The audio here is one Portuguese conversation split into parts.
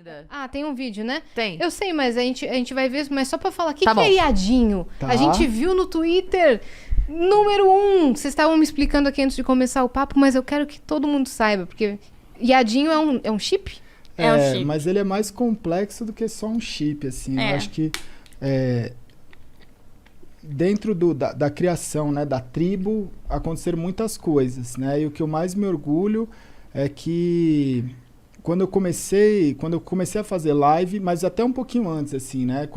ainda. Ah, tem um vídeo, né? Tem. Eu sei, mas a gente vai ver, mas só pra falar, o que Tá bom. é iadinho? Tá. A gente viu no Twitter, número 1. Vocês estavam me explicando aqui antes de começar o papo, mas eu quero que todo mundo saiba, porque iadinho é um chip? É um chip. Mas ele é mais complexo do que só um chip, assim. Eu acho que dentro da criação, né, da tribo, aconteceram muitas coisas, né? E o que eu mais me orgulho é que quando eu comecei a fazer live, mas até um pouquinho antes, assim, né?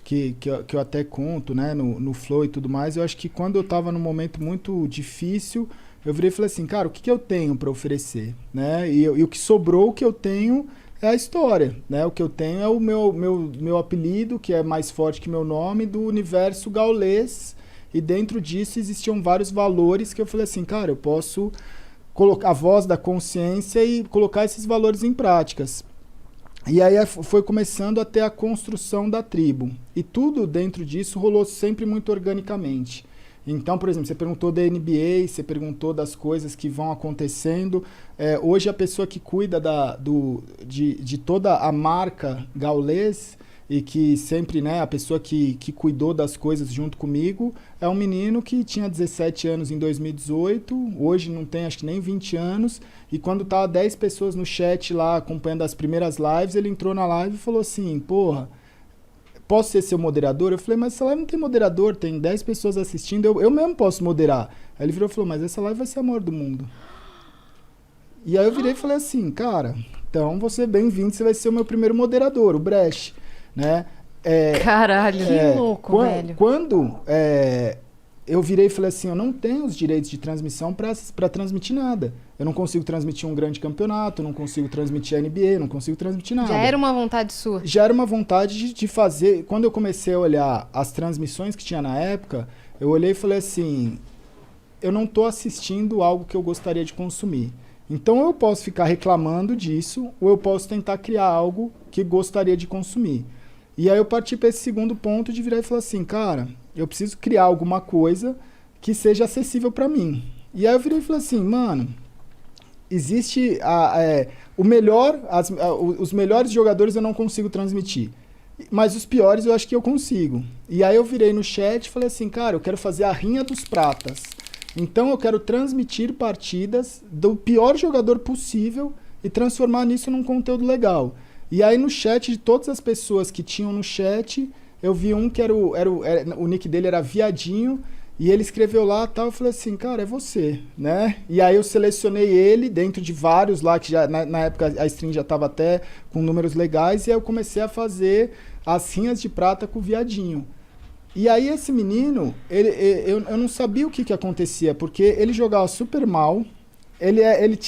Que eu até conto, né, no Flow e tudo mais, eu acho que quando eu tava num momento muito difícil, eu virei e falei assim, cara, o que eu tenho para oferecer, né? E o que sobrou, o que eu tenho é a história, né? O que eu tenho é o meu apelido, que é mais forte que meu nome, do universo gaulês, e dentro disso existiam vários valores que eu falei assim, cara, eu posso colocar a voz da consciência e colocar esses valores em práticas. E aí foi começando a ter a construção da tribo. E tudo dentro disso rolou sempre muito organicamente. Então, por exemplo, você perguntou da NBA, você perguntou das coisas que vão acontecendo. Hoje a pessoa que cuida de toda a marca Gaulês e que sempre, né, a pessoa que cuidou das coisas junto comigo é um menino que tinha 17 anos em 2018, hoje não tem acho que nem 20 anos, e quando tava 10 pessoas no chat lá acompanhando as primeiras lives, ele entrou na live e falou assim, porra, posso ser seu moderador? Eu falei, mas essa live não tem moderador, tem 10 pessoas assistindo, eu mesmo posso moderar. Aí ele virou e falou, mas essa live vai ser a maior do mundo. E aí eu virei e falei assim, cara, então você é bem-vindo, você vai ser o meu primeiro moderador, o Brecht, né? Caralho. Que louco, velho. Quando eu virei e falei assim, eu não tenho os direitos de transmissão para transmitir nada. Eu não consigo transmitir um grande campeonato, eu não consigo transmitir a NBA, não consigo transmitir nada. Já era uma vontade sua? Já era uma vontade de fazer. Quando eu comecei a olhar as transmissões que tinha na época, eu olhei e falei assim, eu não estou assistindo algo que eu gostaria de consumir. Então eu posso ficar reclamando disso, ou eu posso tentar criar algo que gostaria de consumir. E aí eu parti para esse segundo ponto de virar e falar assim, cara, eu preciso criar alguma coisa que seja acessível para mim. E aí eu virei e falei assim, mano, existe os melhores jogadores eu não consigo transmitir, mas os piores eu acho que eu consigo. E aí eu virei no chat e falei assim, cara, eu quero fazer a rinha dos pratas. Então eu quero transmitir partidas do pior jogador possível e transformar nisso num conteúdo legal. E aí no chat, de todas as pessoas que tinham no chat, eu vi um que o nick dele era Viadinho, e ele escreveu lá tal, eu falei assim, cara, é você, né? E aí eu selecionei ele dentro de vários lá, que já na época a stream já estava até com números legais, e aí eu comecei a fazer as rinhas de prata com o Viadinho. E aí esse menino, eu não sabia o que acontecia, porque ele jogava super mal,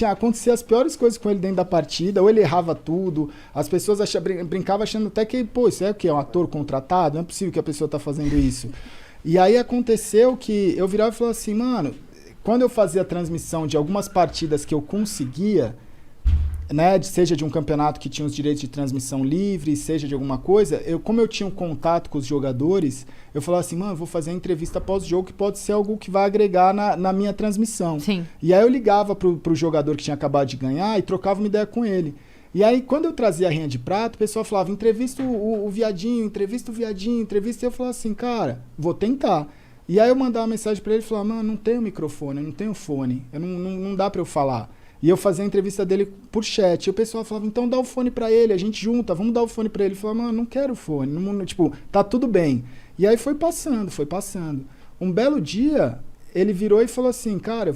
acontecia as piores coisas com ele dentro da partida, ou ele errava tudo, as pessoas brincavam achando até que, pô, isso é o quê? É um ator contratado? Não é possível que a pessoa tá fazendo isso. E aí aconteceu que eu virava e falava assim, mano, quando eu fazia a transmissão de algumas partidas que eu conseguia, né, seja de um campeonato que tinha os direitos de transmissão livre, seja de alguma coisa, como eu tinha um contato com os jogadores, eu falava assim, mano, eu vou fazer a entrevista pós-jogo que pode ser algo que vai agregar na minha transmissão. Sim. E aí eu ligava pro jogador que tinha acabado de ganhar e trocava uma ideia com ele. E aí quando eu trazia a rinha de prata, o pessoal falava, entrevista o Viadinho, entrevista o Viadinho, entrevista, e eu falava assim, cara, vou tentar. E aí eu mandava uma mensagem pra ele e falava, mano, não tenho microfone, eu não tenho fone, não dá pra eu falar. E eu fazia a entrevista dele por chat. E o pessoal falava, então dá o fone pra ele, a gente junta, vamos dar o fone pra ele. Ele falava, mano, não quero fone. Tipo, tá tudo bem. E aí foi passando. Um belo dia, ele virou e falou assim, cara,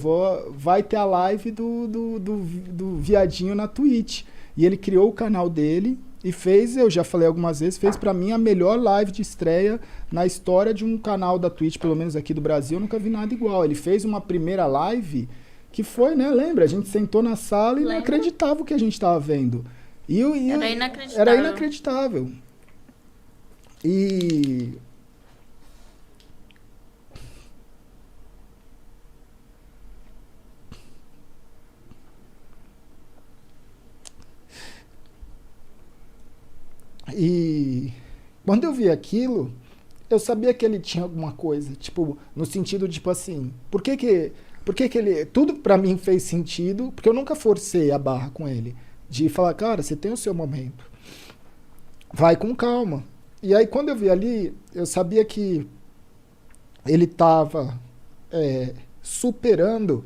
vai ter a live do Viadinho na Twitch. E ele criou o canal dele e fez, eu já falei algumas vezes, fez pra mim a melhor live de estreia na história de um canal da Twitch, pelo menos aqui do Brasil, eu nunca vi nada igual. Ele fez uma primeira live que foi, né, lembra? A gente sentou na sala e não acreditava o que a gente estava vendo. Era inacreditável. Era inacreditável. E quando eu vi aquilo, eu sabia que ele tinha alguma coisa, tipo, no sentido de, tipo assim, por que ele... Tudo pra mim fez sentido, porque eu nunca forcei a barra com ele. De falar, cara, você tem o seu momento. vai com calma. E aí, quando eu vi ali, eu sabia que ele estava superando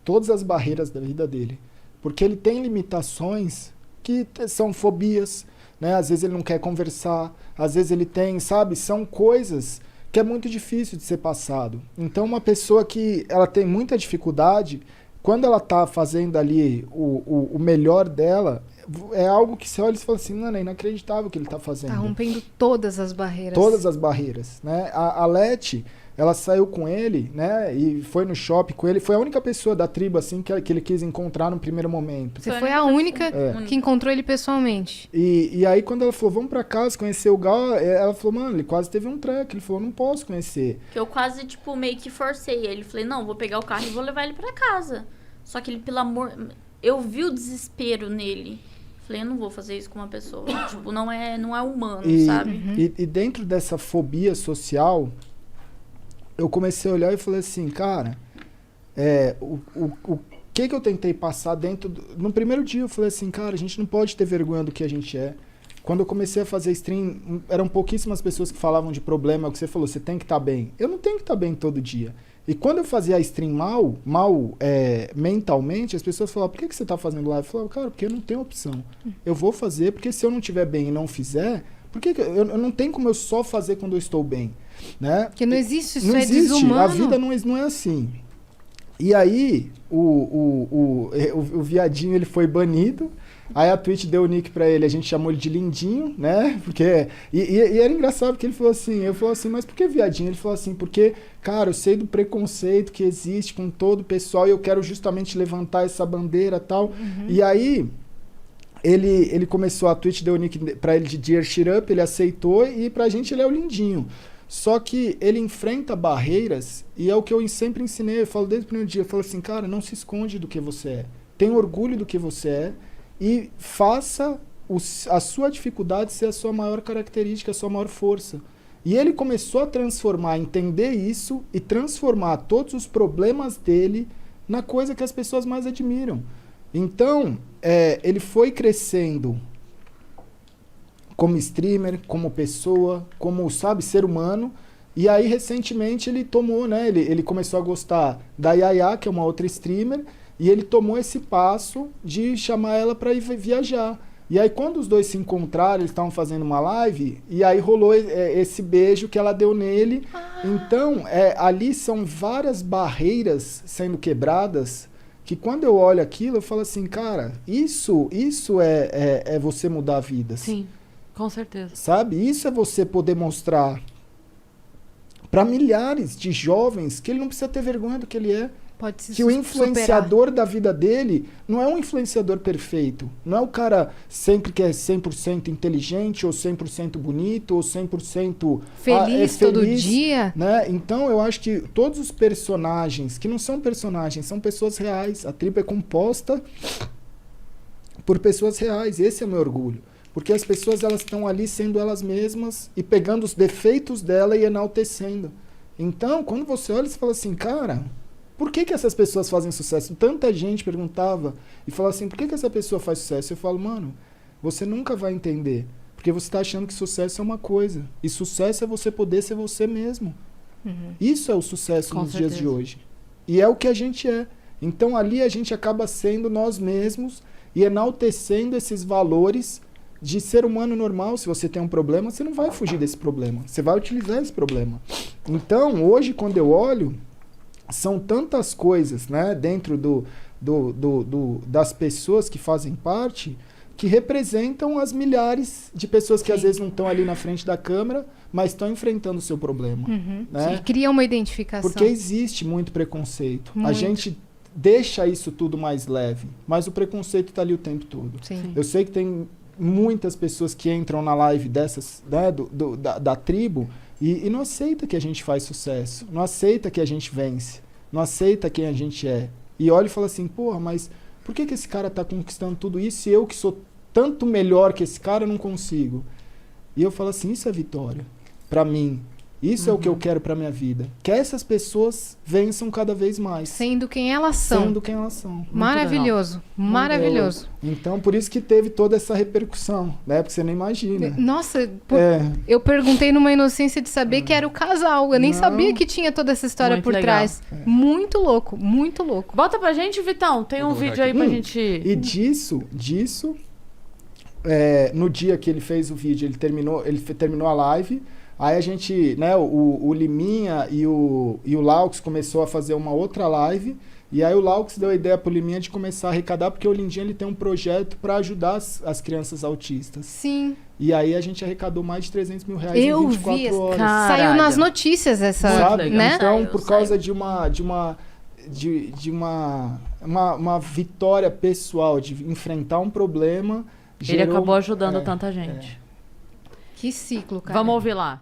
todas as barreiras da vida dele. Porque ele tem limitações que são fobias, né? Às vezes ele não quer conversar, às vezes ele tem, sabe? São coisas que é muito difícil de ser passado. Então, uma pessoa que ela tem muita dificuldade, quando ela está fazendo ali o melhor dela, é algo que você olha e fala assim, não, é inacreditável o que ele está fazendo. Tá rompendo todas as barreiras. Todas as barreiras, né? A Leti, ela saiu com ele, né? E foi no shopping com ele. Foi a única pessoa da tribo, assim, que ele quis encontrar no primeiro momento. Você foi a única que encontrou ele pessoalmente. E aí, quando ela falou, vamos pra casa conhecer o Gal, ela falou, mano, ele quase teve um treco. Ele falou, não posso conhecer. Que eu quase, tipo, meio que forcei ele. Falei, não, vou pegar o carro e vou levar ele pra casa. Só que ele, pelo amor... Eu vi o desespero nele. Falei, eu não vou fazer isso com uma pessoa. Tipo, não é humano, sabe? E dentro dessa fobia social, eu comecei a olhar e falei assim, cara, o que eu tentei passar dentro... No primeiro dia eu falei assim, cara, a gente não pode ter vergonha do que a gente é. Quando eu comecei a fazer stream, eram pouquíssimas pessoas que falavam de problema, é o que você falou, você tem que estar bem. Eu não tenho que estar bem todo dia. E quando eu fazia a stream mal mentalmente, as pessoas falavam, por que você está fazendo live? Eu falava, cara, porque eu não tenho opção. Eu vou fazer, porque se eu não estiver bem e não fizer, porque eu não tenho como eu só fazer quando eu estou bem. Né? Porque não existe, isso não é existe, desumano. a vida não é assim. E aí, o viadinho, ele foi banido. Aí a Twitch deu o nick pra ele, a gente chamou ele de Lindinho, né? Porque, e era engraçado porque ele falou assim, eu falei assim, mas por que viadinho? Ele falou assim, porque, cara, eu sei do preconceito que existe com todo o pessoal e eu quero justamente levantar essa bandeira e tal. E aí, ele começou, a Twitch deu o nick pra ele de Dear Shit Up, ele aceitou e pra gente ele é o Lindinho. Só que ele enfrenta barreiras e é o que eu sempre ensinei, eu falo desde o primeiro dia, eu falo assim, cara, não se esconde do que você é. Tenha orgulho do que você é. E faça a sua dificuldade ser a sua maior característica, a sua maior força. E ele começou a transformar, entender isso e transformar todos os problemas dele na coisa que as pessoas mais admiram. Então, ele foi crescendo como streamer, como pessoa, como, sabe, ser humano. E aí, recentemente, ele tomou, né? Ele começou a gostar da Yaya, que é uma outra streamer, e ele tomou esse passo de chamar ela para ir viajar. E aí, quando os dois se encontraram, eles estavam fazendo uma live, e aí rolou esse beijo que ela deu nele. Então, ali são várias barreiras sendo quebradas, que quando eu olho aquilo, eu falo assim, cara, isso é você mudar vidas. Sim, com certeza. Sabe? Isso é você poder mostrar para milhares de jovens que ele não precisa ter vergonha do que ele é. Pode se que o influenciador da vida dele não é um influenciador perfeito. Não é o cara sempre que é 100% inteligente, ou 100% bonito, ou 100% feliz todo dia. Né? Então, eu acho que todos os personagens, que não são personagens, são pessoas reais. A tribo é composta por pessoas reais. Esse é o meu orgulho. Porque as pessoas elas estão ali sendo elas mesmas e pegando os defeitos dela e enaltecendo. Então, quando você olha, você fala assim, cara... Por que essas pessoas fazem sucesso? Tanta gente perguntava e falava assim, por que essa pessoa faz sucesso? Eu falo, mano, você nunca vai entender. Porque você está achando que sucesso é uma coisa. E sucesso é você poder ser você mesmo. Isso é o sucesso nos dias de hoje. E é o que a gente é. Então ali a gente acaba sendo nós mesmos e enaltecendo esses valores de ser humano normal. Se você tem um problema, você não vai fugir desse problema. Você vai utilizar esse problema. Então, hoje, quando eu olho... São tantas coisas, né, dentro das pessoas que fazem parte que representam as milhares de pessoas que às vezes não estão ali na frente da câmera, mas estão enfrentando o seu problema. Né? Sim, cria uma identificação. Porque existe muito preconceito. Muito. A gente deixa isso tudo mais leve, mas o preconceito está ali o tempo todo. Sim. Eu sei que tem muitas pessoas que entram na live dessas, né, da tribo, e não aceita que a gente faz sucesso, não aceita que a gente vence, não aceita quem a gente é. E olha e fala assim, porra, mas por que esse cara tá conquistando tudo isso e eu que sou tanto melhor que esse cara não consigo? E eu falo assim, isso é vitória. Pra mim, Isso é o que eu quero pra minha vida. Que essas pessoas vençam cada vez mais. Sendo quem elas são. Sendo quem elas são. Maravilhoso. Maravilhoso. Então, por isso que teve toda essa repercussão, né? Porque você nem imagina. Nossa, eu perguntei numa inocência de saber que era o casal. Eu nem sabia que tinha toda essa história Muito por legal. trás. Muito louco, muito louco. Bota pra gente, Vitão. Tem um vídeo aí pra gente... E disso, no dia que ele fez o vídeo, ele terminou a live. Aí a gente, né, o Liminha e o Laux começou a fazer uma outra live. E aí o Laux deu a ideia pro Liminha de começar a arrecadar, porque o Lindinha ele tem um projeto para ajudar as crianças autistas. Sim. E aí a gente arrecadou mais de 300 mil reais Eu em 24 vi, horas. Caralho. Saiu nas notícias essa, Sabe? né? Então, Saiu, por causa de uma vitória pessoal, de enfrentar um problema, Ele acabou ajudando tanta gente. Que ciclo, cara. Vamos ouvir lá.